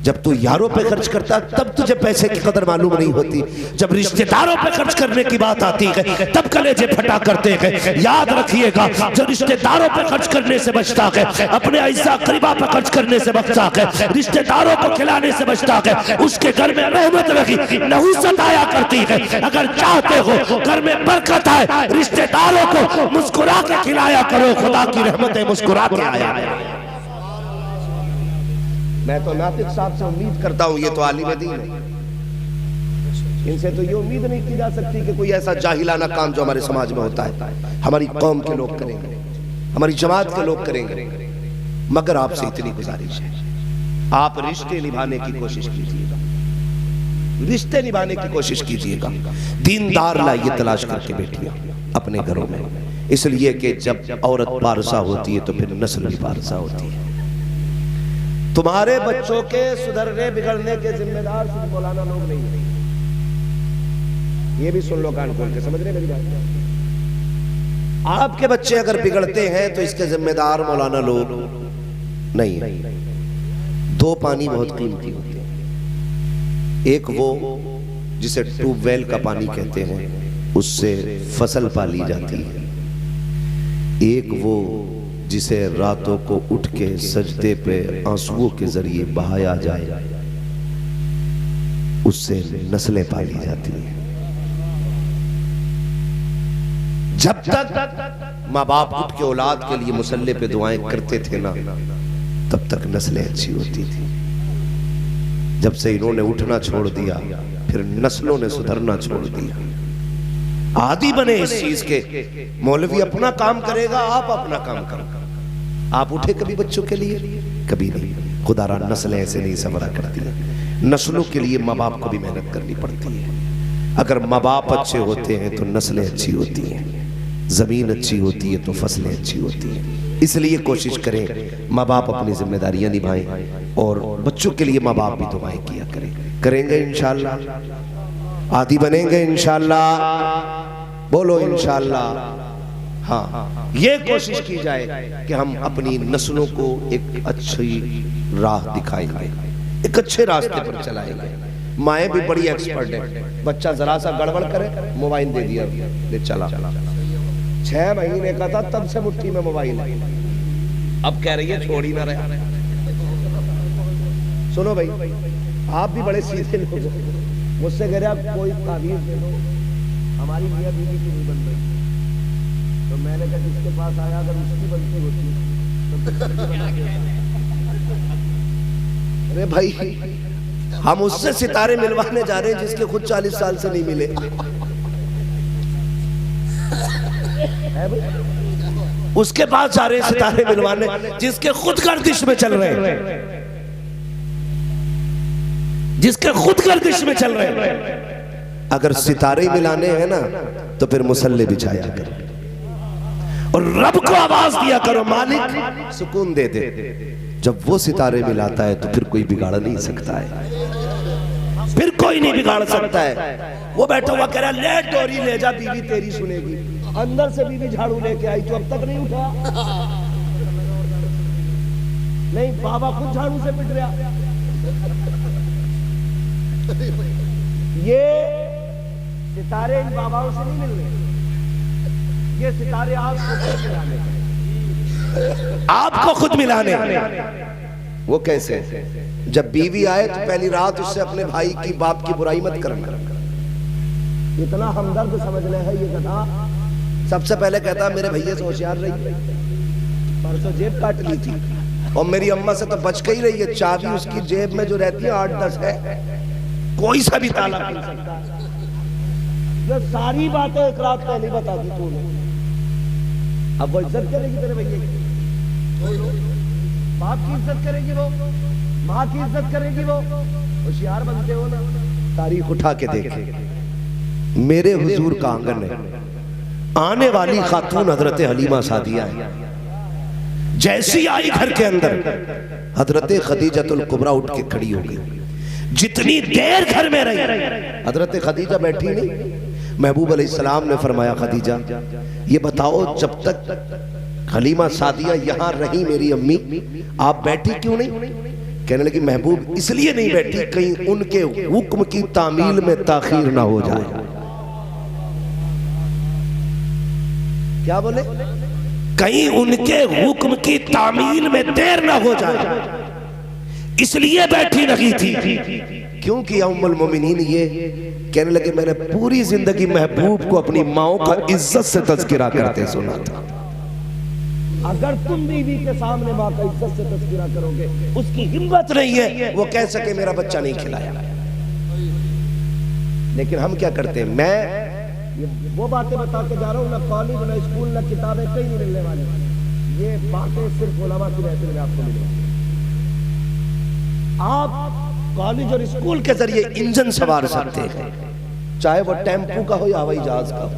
जब तू यारों पे खर्च करता तब तुझे पैसे की कदर मालूम नहीं होती, जब रिश्तेदारों पे खर्च करने की बात आती है तब कलेजे फटा करते हैं। याद रखिएगा, जो रिश्तेदारों पे खर्च करने से बचता है, अपने ऐसा करीबा पे खर्च करने से बचता है, रिश्तेदारों को खिलाने से बचता है, उसके घर में रहमत रही नहुसत आया करती है। अगर चाहते हो घर में बरकत आए, रिश्तेदारों को मुस्कुरा के खिलाया करो, खुदा की रहमतें मुस्कुरा के आया। मैं तो नातिक साहब से उम्मीद करता हूं, ये तो आलिम दीन है, इनसे तो ये उम्मीद नहीं की जा सकती कि कोई ऐसा जाहिलाना काम जो हमारे समाज में होता है हमारी कौम के लोग करेंगे, हमारी जमात के लोग करेंगे। मगर आपसे इतनी गुजारिश है, आप रिश्ते निभाने की कोशिश कीजिएगा, रिश्ते निभाने की कोशिश कीजिएगा। दीनदार लाइए तलाश करके बेटियां अपने घरों में, इसलिए कि जब औरत पारसा होती है तो फिर नस्ल भी पारसा होती है। तुम्हारे बच्चों के सुधरने बिगड़ने के जिम्मेदार सिर्फ मौलाना लोग नहीं है, ये भी सुन लो कान खोल के, समझ रहे मेरी बात? आपके बच्चे अगर बिगड़ते हैं तो इसके जिम्मेदार मौलाना लोग नहीं है। दो पानी बहुत कीमती होते हैं, एक वो जिसे ट्यूबवेल का पानी कहते हैं, उससे फसल पाली जाती है, एक वो जिसे रातों को उठ के सजदे पे आंसुओं के जरिए बहाया जाए, उससे नस्लें पाली जाती हैं। जब तक माँ बाप उठ के औलाद के लिए मुसल्ले पे दुआएं करते थे ना, तब तक नस्लें अच्छी होती थी। जब से इन्होंने उठना छोड़ दिया, फिर नस्लों ने सुधरना छोड़ दिया। आदी बने इस चीज के, मौलवी अपना काम करेगा, आप अपना काम करो। आप उठे कभी बच्चों के लिए? कभी नहीं। खुदारा नस्लें ऐसे नहीं संवरा करती है, नस्लों के लिए माँ बाप को भी मेहनत करनी पड़ती है। अगर माँ बाप अच्छे होते हैं तो नस्लें अच्छी होती हैं, जमीन अच्छी होती है तो फसलें अच्छी होती हैं। इसलिए कोशिश करें माँ बाप अपनी जिम्मेदारियां निभाएं और बच्चों के लिए माँ बाप भी दुआएं किया करें। करेंगे इंशाअल्लाह, आदी बनेंगे इंशाअल्लाह, बोलो इंशाअल्लाह। हाँ, ये कोशिश की जाए कि हम अपनी नस्लों को एक अच्छी राह दिखाएंगे, एक अच्छे रास्ते पर चलाएंगे। माएँ भी बड़ी एक्सपर्ट है, बच्चा जरा सा गड़बड़ करे मोबाइल दे दिया, ले चला। 6 महीने का था तब से मुट्ठी में मोबाइल है, अब कह रही है छोड़ ही ना रहे। सुनो भाई, आप भी बड़े सीधे लोग हो, मुझसे कह रहे आप कोई ताबीर दे दो, हमारी मियां बीवी की नहीं बन रही। तो मैंने कहा जिसके पास आया अगर उसकी बनती होती तो अरे भाई, हम उससे सितारे मिलवाने जा रहे हैं जिसके खुद 40 साल से नहीं मिले। उसके पास जा रहे हैं सितारे मिलवाने जिसके खुद गर्दिश में चल रहे हैं, जिसके खुद गर्दिश में चल रहे हैं। अगर सितारे मिलाने हैं ना तो फिर मुसल्ले बिछाया कर, और रब को आवाज दिया करो, मालिक सुकून दे दे। जब वो सितारे मिलाता है तो फिर कोई बिगाड़ नहीं सकता है, फिर कोई नहीं बिगाड़ सकता है। वो बैठा हुआ कह रहा ले डोरी ले जा, बीवी तेरी सुनेगी। अंदर से बीवी झाड़ू लेके आई तो अब तक नहीं उठा। नहीं, बाबा खुद झाड़ू से पिट रहा। ये सितारे इन बाबाओं से नहीं मिल रहे, ये सितारे आपको खुद मिलाने, आपको खुद मिलाने। वो कैसे? जब बीवी आए तो पहली रात उससे अपने भाई की बाप की बुराई मत करना। इतना हमदर्द समझना है ये गधा। सबसे पहले कहता मेरे भैया से होशियार रही, परसों जेब काट ली थी और मेरी अम्मा से तो बच के ही रही है। चाबी उसकी जेब में जो रहती है 8-10 है, कोई सा भी ताला खोल सकता है। ये सारी बातें एक रात पहले बता दी तूने। अब वो इज्जत करेगी तेरे भैया की, बाप की इज्जत करेगी, वो माँ की इज्जत करेगी। वो होशियार बनते हो ना। तारीख उठा के देखे, मेरे हुजूर का आंगन है, आने वाली खातून हजरत हलीमा सादिया है। जैसी आई घर के अंदर, हजरत खदीजतुल कुबरा उठ के खड़ी हो गई। जितनी देर घर में रही, हजरत खदीजा बैठी नहीं। महबूब अलैहिस्सलाम ने फरमाया खदीजा ये बताओ, जब तक हलीमा सादिया यहाँ रही मेरी अम्मी, आप बैठी क्यों नहीं? कहने लगी महबूब इसलिए नहीं बैठी कहीं उनके हुक्म की तामील में ताखीर ना हो जाए। क्या बोले? कहीं उनके हुक्म की तामील में देर ना हो जाए, इसलिए बैठी नहीं थी। क्योंकि उम्मुल मोमिनीन ये कहने लगे मैंने पूरी जिंदगी महबूब को अपनी माओ का इज्जत से तज़किरा करते सुना था। अगर तुम बीवी के सामने माँ का इज्जत से तज़किरा करोगे, उसकी हिम्मत नहीं है वो कह सके मेरा बच्चा नहीं खिलाया। लेकिन हम क्या करते हैं? मैं ये वो बातें बता के जा रहा हूँ, ना कॉलेज ना स्कूल ना किताबें कहीं नहीं मिलने वाली। ये बातें सिर्फ उलमा की महफिल में आपको मिलेंगी। आप कॉलेज और स्कूल के जरिए इंजन सवार सकते हैं, चाहे वो टेम्पू का हो या हवाई जहाज का हो,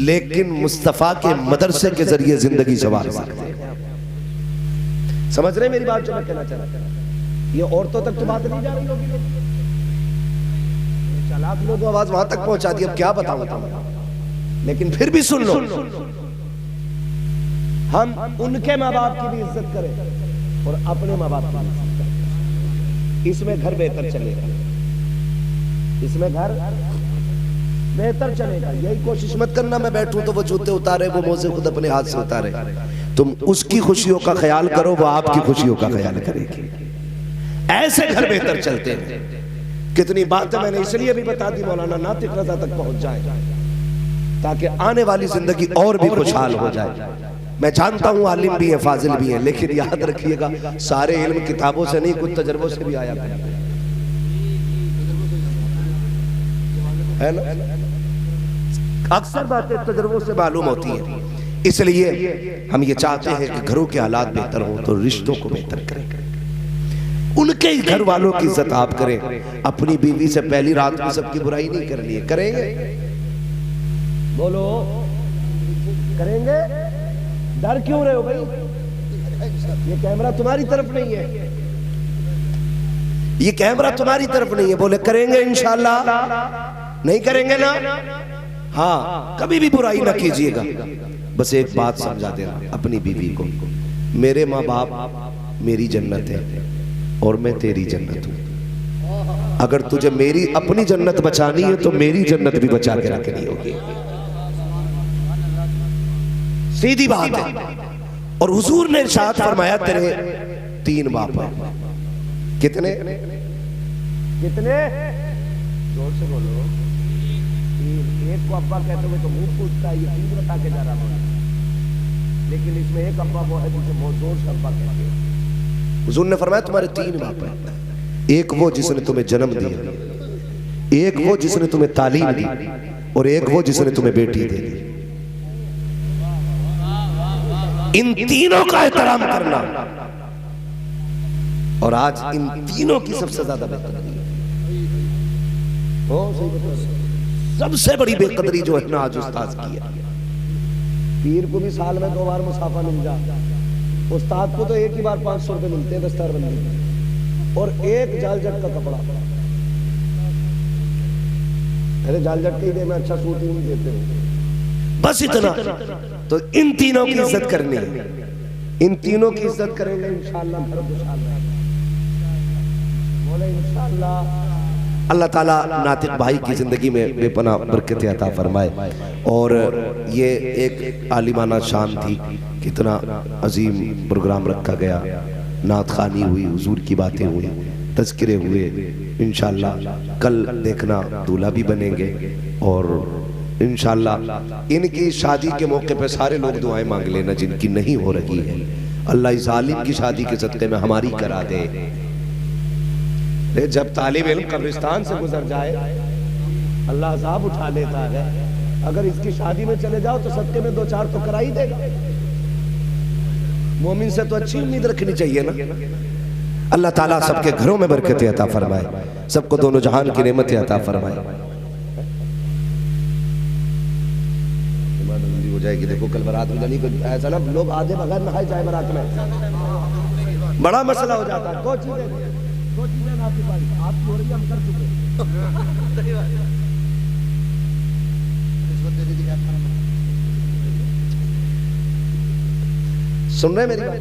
लेकिन मुस्तफा के मदरसे के जरिए जिंदगी सवार सकते हैं। समझ रहे मेरी बात जो मैं कहना चाह रहा हूं? ये औरतों तक तो बात नहीं जा रही होगी। चालाक लोग आवाज वहां तक पहुंचा दी, अब क्या बताऊं तुम्हें, लेकिन फिर भी सुन लो। हम उनके माँ बाप की भी इज्जत करें और अपने माँ बाप की भी इज्जत करें। इसमें घर बेहतर चलेगा, इसमें घर बेहतर चलेगा। यही कोशिश मत करना मैं बैठूं तो वो जूते उतारे, वो मोजे खुद अपने हाथ से उतारे। तुम उसकी खुशियों का ख्याल करो, वो आपकी खुशियों का ख्याल करेगी। ऐसे घर बेहतर चलते हैं। कितनी बातें मैंने इसलिए भी बता दी मौलाना नातिक रज़ा तक पहुंच जाए, ताकि आने वाली जिंदगी और भी खुशहाल हो जाए। मैं जानता हूं आलिम भी है, फाजिल भी है, लेकिन याद रखिएगा सारे इल्म किताबों से नहीं, कुछ तजर्बों से भी आया है ना। अक्सर बातें तजर्बों से मालूम होती हैं। इसलिए हम ये चाहते हैं कि घरों के हालात बेहतर हों तो रिश्तों को बेहतर करें, उनके ही घर वालों की इज्जत आप करें। अपनी बीवी से पहली रात में सबकी बुराई नहीं करनी है। करेंगे? बोलो करेंगे? डर क्यों रहे हो भाई? ये कैमरा तुम्हारी तरफ नहीं है, ये कैमरा तुम्हारी तरफ नहीं है। बोले करेंगे इंशाल्लाह। नहीं करेंगे ना? हाँ, कभी भी बुराई ना कीजिएगा। बस एक बात समझा देना अपनी बीवी को, मेरे माँ बाप मेरी जन्नत है और मैं तेरी जन्नत हूं। अगर तुझे मेरी अपनी जन्नत बचानी है तो मेरी जन्नत भी बचा के रखनी होगी। सीधी बात है। और हुजूर ने इरशाद फरमाया तेरे 3 बाप हैं। कितने? कितने? जोर से बोलो। एक को अब्बा कहते हुए तो मुंह पूछता है, ये 3 बता के जा रहा है, लेकिन इसमें एक अब्बा वो है जिसे बहुत जोर से अब्बा कहते हैं। हुजूर ने फरमाया तुम्हारे 3 बाप हैं। एक वो जिसने तुम्हें जन्म दिया, एक वो जिसने तुम्हें तालीम दी, और एक वो जिसने तुम्हें बेटी दे दी। इन तीनों का एहतराम करना। और आज इन तीनों की सबसे ज्यादा बेकदरी सबसे बड़ी बेकदरी जो है ना आज उस्ताद की है। पीर को भी साल में 2 बार मुसाफा मिल जाता, उस्ताद को तो एक ही बार 500 रुपए मिलते हैं दस्तारबंदी, और एक जालजट का कपड़ा। अरे जालजट के ही में अच्छा सूट ही नहीं देते हो, बस इतना। तो इन तीनों की इज्जत करनी है, इन तीनों की इज्जत करेंगे इंशाअल्लाह घर खुशहाल रहेगा। बोले इंशाअल्लाह। अल्लाह ताला नातिक भाई की जिंदगी में बेपनाह बरकत अता फरमाए। और ये एक आलिमाना शान थी, कितना अजीम प्रोग्राम रखा गया, नात खानी हुई, हुजूर की बातें हुई, तज़किरे हुए। इंशाअल्लाह कल देखना दूल्हा भी बनेंगे, और इंशाअल्लाह इनकी शादी के मौके पे सारे लोग दुआएं मांग लेना जिनकी नहीं हो रही है। अल्लाह इस आलिम की शादी के सदक़े में हमारी करा दे। जब तालिब इल्म कब्रिस्तान से गुजर जाए अल्लाह अज़ाब उठा लेता है, अगर इसकी शादी में चले जाओ तो सदक़े में 2-4 तो करा ही देगा। मोमिन से तो अच्छी उम्मीद रखनी चाहिए ना। अल्लाह ताला सबके घरों में बरकत अता फरमाए, सबको दोनों जहान की नेमतें अता फरमाए। हो जाएगी। देखो कल बारात में जानी, ऐसा ना लोग आधे बगैर नहाए जाए बारात में, बड़ा मसला हो जाता है। दो चीजें आपकी हो रही है, हम कर चुके। सुन रहे मेरी बात?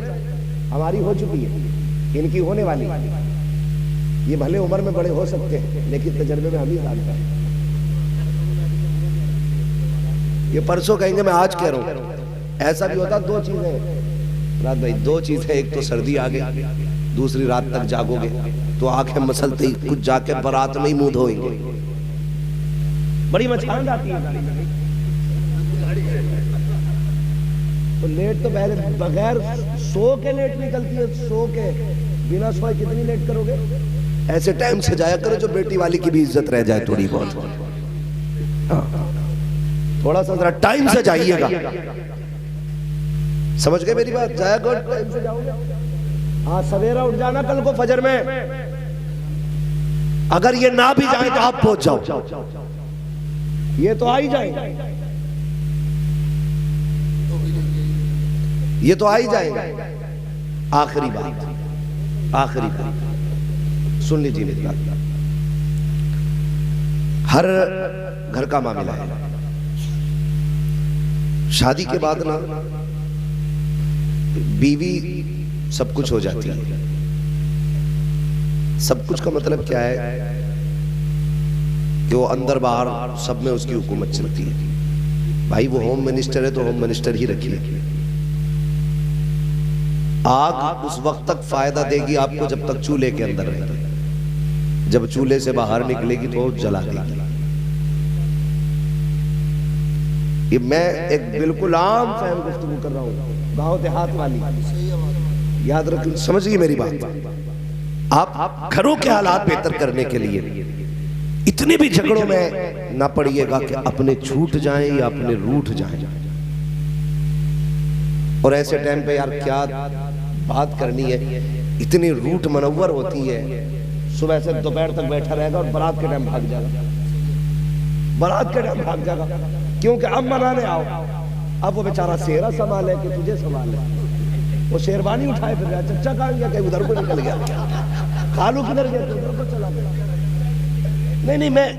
हमारी हो चुकी है, इनकी होने वाली। ये भले उम्र में बड़े हो सकते हैं, लेकिन तजर्बे में हम ही जानते हैं। ये परसों कहेंगे, मैं आज कह रहा हूं। ऐसा भी होता, 2 चीजें रात भाई, 2 चीजें, एक तो सर्दी आ गई, दूसरी रात तक जागोगे तो आंखें मसलते ही कुछ जाके बारात में ही मुंह धोएंगे। बड़ी मचान आती है। तो लेट तो पहले बगैर सो के लेट निकलती है, सो के बिना सोए कितनी लेट करोगे? ऐसे टाइम से जाया करो जो बेटी वाली की भी इज्जत रह जाए थोड़ी बहुत। थोड़ा सा जरा टाइम से जाइएगा, समझ गए मेरी बात? जाया करो टाइम से जाओगे। हाँ, सवेरा उठ जाना कल को फजर में। अगर ये ना भी जाए तो आप पहुंच जाओ, ये तो आ ही जाएगा, ये तो आ ही जाएगा। आखिरी बात सुन लीजिए मेरी बात। हर घर का मामला है, शादी के बाद ना बीवी सब कुछ हो जाती है। सब कुछ का मतलब क्या है कि वो अंदर बाहर सब में उसकी हुकूमत चलती है। भाई वो होम मिनिस्टर है तो होम मिनिस्टर ही रखिए। आग उस वक्त तक फायदा देगी आपको जब तक चूल्हे के अंदर रहेगी, जब चूल्हे से बाहर निकलेगी तो जला देगी। ये मैं एक बिल्कुल आम फहम गुफ्तगू कर रहा हूँ, गांव देहात वाली, याद रखिए, समझिए मेरी बात। आप घरों के हालात बेहतर करने के लिए इतने भी झगड़ों में ना पड़िएगा कि अपने छूट जाएं या अपने रूठ जाएं। और ऐसे टाइम पे यार क्या बात करनी है, इतनी रूठ मनव्वर होती है, सुबह से दोपहर तक बैठा रहेगा और बारात के टाइम भाग जाएगा, बारात के टाइम भाग जाएगा, क्योंकि अब मनाने आओ। अब वो बेचारा सेहरा संभाले कि तुझे संभाले, वो शेरवानी उठाए फिर रहा, चच्चा कहाँ गया, कहीं उधर को निकल गया, खालू किधर गया, तो उधर को चला गया। नहीं मैं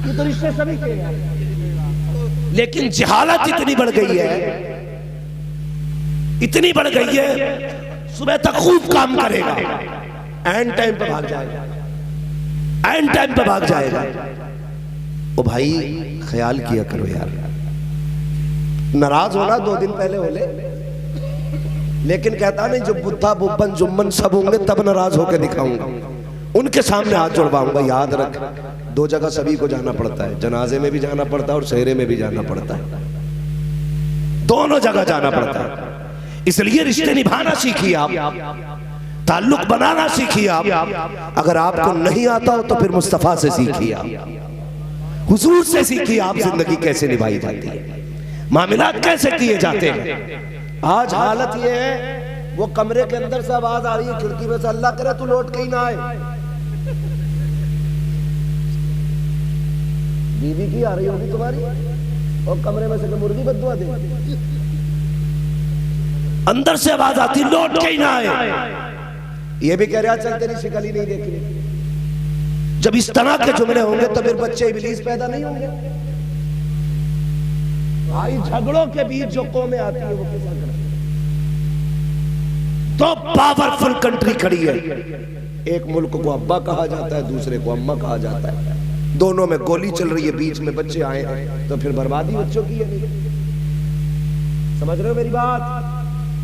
ये तो रिश्ते सभी के हैं, लेकिन जहालत इतनी बढ़ गई है, इतनी बढ़ गई है, सुबह तक खूब काम करेगा, एंड टाइम पे भाग जाएगा, एंड टाइम पे भाग जाएगा। ओ भाई ख्याल किया करो यार, नाराज होना 2 दिन पहले हो ले, लेकिन कहता नहीं जो बुद्धा बुब्बन जुम्मन सब होंगे तब नाराज होकर दिखाऊंगा, उनके सामने हाथ जुड़वाऊंगा। याद रख, 2 जगह सभी को जाना पड़ता है, जनाजे में भी जाना पड़ता है और सेहरे में भी जाना पड़ता है, दोनों जगह जाना पड़ता है। इसलिए रिश्ते निभाना सीखिए आप, ताल्लुक बनाना सीखिए आप। अगर आपको नहीं आता हो तो फिर मुस्तफा से सीखिए आप, हुजूर से सीखिए आप जिंदगी कैसे निभाई जाती है, मामलात कैसे किए जाते हैं। आज हालत ये है, वो कमरे के अंदर से आवाज आ रही है खिड़की में से, अल्लाह करे तू लौट के ही ना आए। बीवी की आ रही होगी तुम्हारी, और कमरे में से मुर्गी बदुआ दे, अंदर से आवाज आती लौट के ही ना आए। ये भी कह रहा चल तेरी शिकल ही नहीं देखी। जब इस तरह के जुमले होंगे तो फिर बच्चे इब्लीस पैदा नहीं होंगे। भाई झगड़ों के बीच जो कौमें आती है वो कैसा करती है। तो पावरफुल कंट्री खड़ी है, एक मुल्क को अब्बा कहा जाता है, दूसरे को अम्मा कहा जाता है, दोनों में गोली चल रही है, बीच में बच्चे आए हैं, तो फिर बर्बादी बच्चों की है। समझ रहे हो मेरी बात?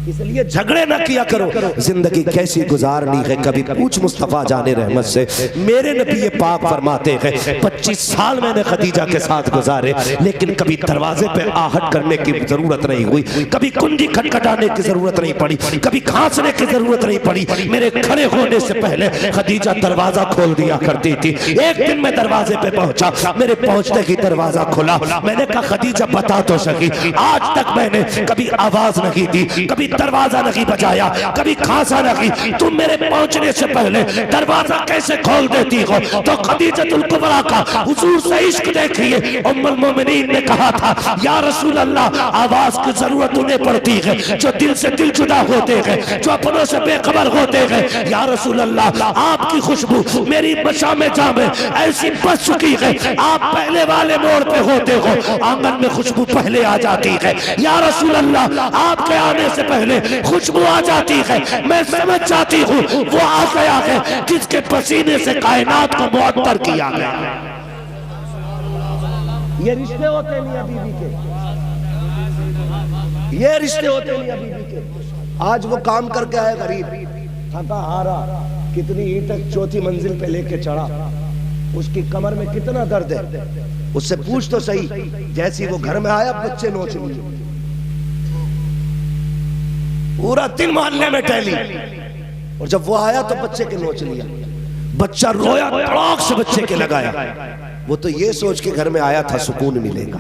इसलिए झगड़े ना किया करो। जिंदगी कैसी गुजारनी है कभी पूछ मुस्तफा जाने रहमत से। मेरे नबी ये पाक फरमाते हैं 25 साल मैंने खदीजा के साथ गुजारे, लेकिन कभी दरवाजे पे आहट करने की जरूरत नहीं हुई, कभी कुंडी खटखटाने की जरूरत नहीं पड़ी, कभी खांसने की जरूरत नहीं पड़ी। मेरे खड़े होने से पहले खदीजा दरवाजा खोल दिया करती थी। एक दिन मैं दरवाजे पे पहुंचा, मेरे पहुंचते ही दरवाजा खुला। मैंने कहा खदीजा बता तो सकी, आज तक मैंने कभी आवाज नहीं दी, कभी दरवाजा नहीं बजाया, कभी खांसा नहीं, तुम मेरे पहुंचने से पहले दरवाजा कैसे खोल देती हो? तो खदीजतुल कुबरा का हुजूर से इश्क देखिए। उम्मुल मोमिनीन ने कहा था या रसूल अल्लाह, आवाज की जरूरत उन्हें पड़ती है जो दिल से दिल जुदा होते हैं, जो अपनों से बेखबर होते हैं। या रसूल अल्लाह, आपकी खुशबू मेरी बशा में जामे ऐसी बस चुकी है, आप पहले वाले मोड़ पे होते हो, आंगन में खुशबू पहले आ जाती है। या रसूल अल्लाह, आपके आने से पहले खुशबू आ जाती है, मैं समझ जाती हूँ वो आ गया है जिसके पसीने से कायनात को मुअत्तर किया गया। ये रिश्ते होते मियां बीवी के, ये रिश्ते होते मियां बीवी के। आज वो काम करके आया गरीब, थका हारा, कितनी ईंट चौथी मंजिल पे लेके चढ़ा, उसकी कमर में कितना दर्द है, उससे पूछ तो सही। जैसी वो घर में आया बच्चे नोच लिए, पूरा दिन मोहल्ले में टहली, और जब वो आया तो बच्चे के नोच लिया। बच्चा रोया, तड़ाक से बच्चे के लगाया। वो तो ये सोच के घर में आया था सुकून मिलेगा,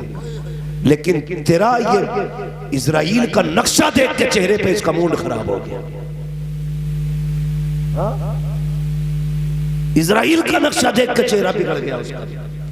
लेकिन तेरा ये इजराइल का नक्शा देख के चेहरे पे इसका मूड खराब हो गया। इजराइल का नक्शा देख के चेहरा बिगड़ गया उसका।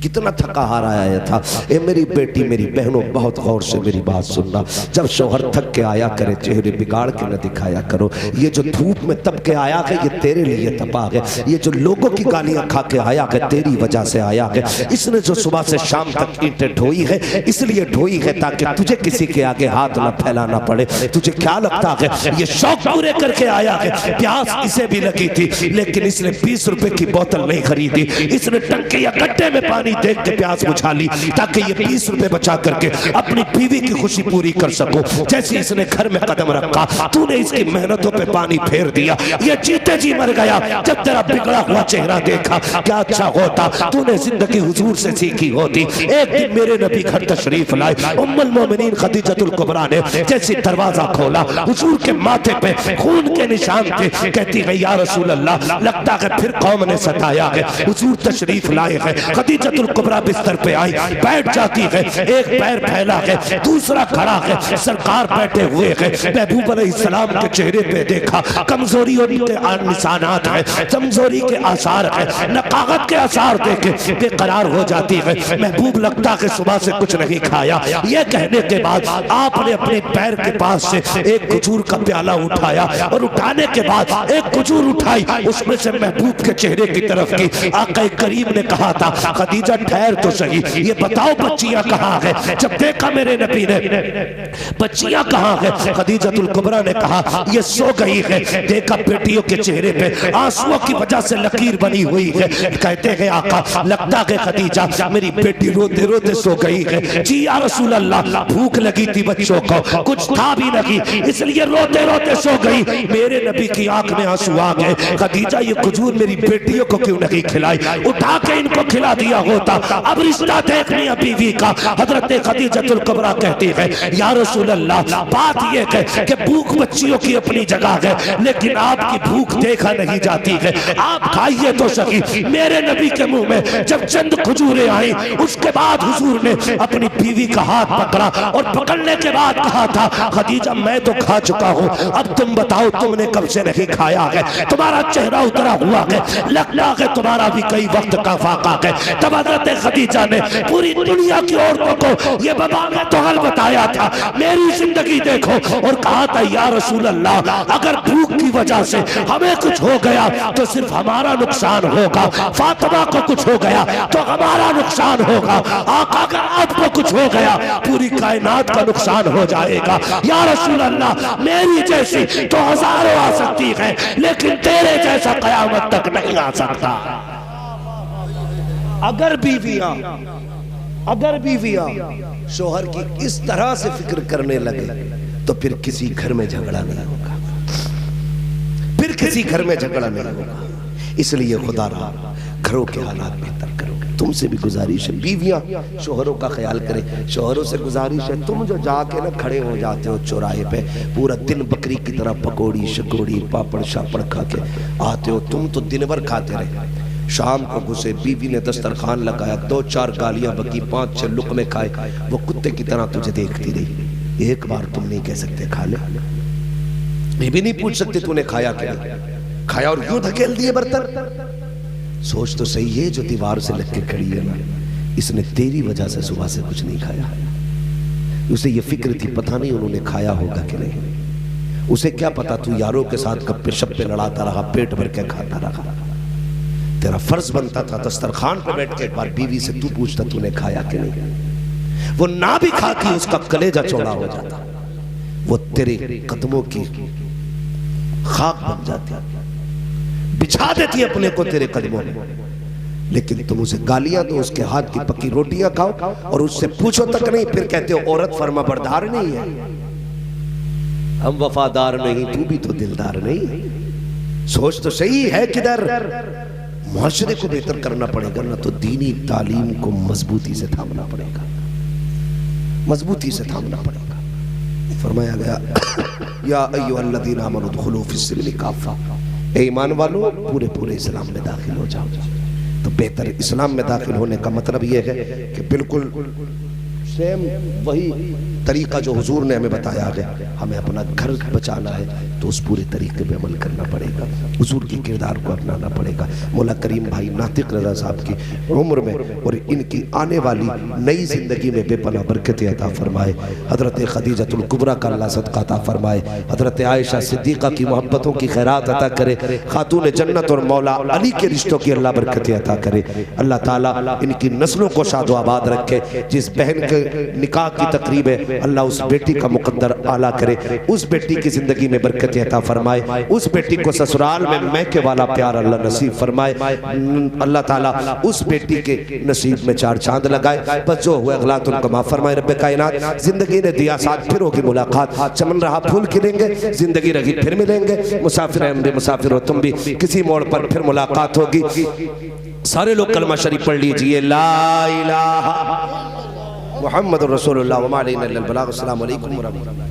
कितना थका हारा आया था। ए मेरी बेटी, मेरी बहनों, बहुत गौर से मेरी बात सुनना। जब शौहर थक के आया करे, चेहरे बिगाड़ के न दिखाया करो। ये जो धूप में तप के आया है, ये तेरे लिए तपा है। ये जो लोगों की गालियां खा के आया है, तेरी वजह से आया है। इसने जो सुबह से शाम तक ईंटें ढोई है, इसलिए ढोई है ताकि तुझे किसी के आगे हाथ न फैलाना पड़े। तुझे क्या लगता है ये शौक पूरे करके आया है? प्यास इसे भी लगी थी, लेकिन इसने 20 रुपए की बोतल नहीं खरीदी। इसने टंकी या गड्ढे में पानी देख के प्यास बुझा ली ताकि ये 20 रुपए बचा करके अपनी बीवी की खुशी पूरी कर सको। जैसे इसने घर में कदम रखा, तूने इसकी मेहनतों पे पानी फेर दिया। ये जीते जी मर गया। जब तेरा बिगड़ा हुआ चेहरा देखा, क्या अच्छा होता तूने जिंदगी हुजूर से सीखी होती। एक दिन मेरे नबी घर तशरीफ लाए। उम्मुल मोमिनीन खदीजतुल कुबरा ने जैसे दरवाजा खोला, हुजूर के माथे पे खून के निशान थे। कहती है या रसूल अल्लाह, लगता है फिर कौम ने सताया है। हुजूर तशरीफ लाए हैं। खदीजतुल कुबरा बिस्तर पे आई, बैठ जाती है। एक पैर फैला है, दूसरा खड़ा है। सरकार बैठे हुए हैं। महबूब अलैहिस्सलाम के चेहरे पे देखा, कमजोरी के निशानात है, कमजोरी के आसार है, नकागत के आसार देखे बेकरार हो जाती है। महबूब लगता है सुबह से कुछ नहीं खाया। ये कहने के बाद आपने अपने पैर के पास से एक खजूर का प्याला उठाया, और उठाने के बाद एक खजूर उठाई, उसमें से महबूब के चेहरे की तरफ की। आका करीम ने कहा था खदीजा ठहर तो सही, ये बताओ बच्चियां कहाँ है? जब देखा मेरे नबी ने बच्चियां कहाँ है, खदीजतुल कुबरा ने कहा ये सो गई है। देखा बेटियों के चेहरे पे आंसुओं की वजह से लकीर बनी हुई है। कहते हैं आका, लगता है खदीजा मेरी बेटी रोते रोते सो गई है। जी या रसूल अल्लाह, भूख लगी थी बच्चों को, कुछ था भी नहीं, इसलिए रोते रोते सो गई। मेरे नबी की आंख में आंसू आ गए। खदीजा ये खजूर मेरी बेटियों को क्यों नहीं खिलाई? उठा के इनको खिला दिया होता। अब रिश्ता देखनी है बीवी का। हजरत खदीजतुल कुबरा कहती है या रसूल अल्लाह, बात ये है कि भूख बच्चियों की अपनी जगह है, लेकिन आपकी भूख देखा नहीं जाती है। आप खाइए तो सही। मेरे नबी के मुंह में जब चंद खजूरें आई, उसके बाद हुजूर ने अपनी बीवी का हाथ पकड़ा, और पकड़ने के बाद कहा था खदीजा मैं तो खा चुका हूँ, अब तुम बताओ तुमने कब से नहीं खाया है? तुम्हारा चेहरा उतरा हुआ है, लगता है तुम्हारा भी कई वक्त का फाका है। तब हजरत खदीजा ने पूरी दुनिया की औरतों को ये बबांग तोहल बताया था, मेरी जिंदगी देखो, और कहा था या रसूल अल्लाह अगर भूख की वजह से हमें कुछ हो गया तो सिर्फ हमारा नुकसान होगा, फातिमा को कुछ हो गया तो हमारा नुकसान होगा, आका अगर आपको कुछ हो गया पूरी कायनात का नुकसान हो जाएगा। या रसूल अल्लाह मेरी जैसी तो हजारों आ सकती है लेकिन तेरे जैसा कयामत तक नहीं आ सकता। अगर बीवियां शोहर की इस तरह से फिक्र करने लगे तो फिर किसी घर में झगड़ा नहीं होगा, फिर किसी घर में झगड़ा नहीं होगा। इसलिए खुदा रहा घरों के हालात बेहतर करो। तुमसे भी गुजारिश है बीवियां शोहरों का ख्याल करें। शोहरों से गुजारिश है तुम जो जाके ना खड़े हो जाते हो चौराहे पे पूरा दिन बकरी की तरह पकौड़ी शकौड़ी पापड़ शापड़ खा के आते हो, तुम तो दिन भर खाते रहे, शाम को घुसे बीवी ने दस्तरखान लगाया, 2-4 गालियां बकी, 5-6 लुक़मे खाए, वो कुत्ते की तरह तुझे देखती रही। एक बार तुम नहीं कह सकते खा ले, ये भी नहीं पूछ सकते तूने खाया क्या, खाया और यूं धकेल दिए बर्तन। सोच तो सही है जो दीवार से लग के खड़ी है ना, इसने तेरी वजह से सुबह से कुछ नहीं खाया। उसे ये फिक्र थी पता नहीं उन्होंने खाया होगा कि नहीं, उसे क्या पता तू यारों के साथ गप्पे शप्पे लड़ाता रहा, पेट भर के खाता रहा। तेरा फर्ज बनता था दस्तरखान पे बैठ के एक बार बीवी से तू पूछता तूने खाया कि नहीं। वो ना भी खाती उसका कलेजा चौड़ा हो जाता, वो तेरे कदमों की खाक बन जाती, बिछा देती अपने को तेरे कदमों में। लेकिन तुम उसे गालियां दो, उसके हाथ की पक्की रोटियां खाओ और उससे पूछो तक नहीं, फिर कहते हो औरत फर्मा बरदार नहीं है, हम वफादार नहीं, तू भी तो दिलदार नहीं। सोच तो सही है किधर। मुआशरे को बेहतर करना पड़ेगा ना तो दीनी तालीम को मजबूती से थामना पड़ेगा, मजबूती से थामना पड़ेगा। फरमाया गया या अय्युहल्लज़ीना आमनू उदखुलू फिस्सिल्मि काफ़ा, ए ईमान वालों पूरे पूरे इस्लाम में दाखिल हो जाओ। तो बेहतर इस्लाम में दाखिल होने का मतलब यह है कि बिल्कुल सेम वही तरीका जो हुजूर ने हमें बताया है, हमें अपना घर बचाना है तो उस पूरे तरीके पे अमल करना पड़ेगा, हुजूर के किरदार को अपनाना पड़ेगा। मौला करीम भाई नातिक रज़ा साहब की उम्र में और इनकी आने वाली नई जिंदगी में बेपनाह बरकत अता फरमाए, हजरत खदीजतुल कुबरा का अल्लाह सदका अता फरमाए, हजरत आयशा सिद्दीक़ा की मोहब्बतों की खैरात अता करे, खातून जन्नत और मौला अली के रिश्तों की अल्लाह बरकत अता करे। अल्लाह ताला इनकी नस्लों को शादो आबाद रखे। जिस बहन के निकाह की तकरीब है अल्लाह उस बेटी का मुकद्दर आला करे, उस बेटी की जिंदगी में बरकत अता फरमाए, उस बेटी को ससुराल में मैके वाला प्यार अल्लाह नसीब फरमाए। अल्लाह ताला उस बेटी के नसीब में 4 चांद लगाए। बस जो हुए अगलात उनको माफ फरमाए रब्बे कायनात। जिंदगी ने दिया साथ फिर होगी मुलाकात, चमन रहा फूल खिलेंगे, जिंदगी रही फिर मिलेंगे, मुसाफिर हम भी मुसाफिर हो तुम भी, किसी मोड़ पर फिर मुलाकात होगी। सारे लोग कलमा शरीफ पढ़ लीजिए, ला इलाहा मुहम्मद रसूलुल्लाह व मा अलैना इल्लल बलाग। अस्सलामु अलैकुम व रहमतुल्लाह।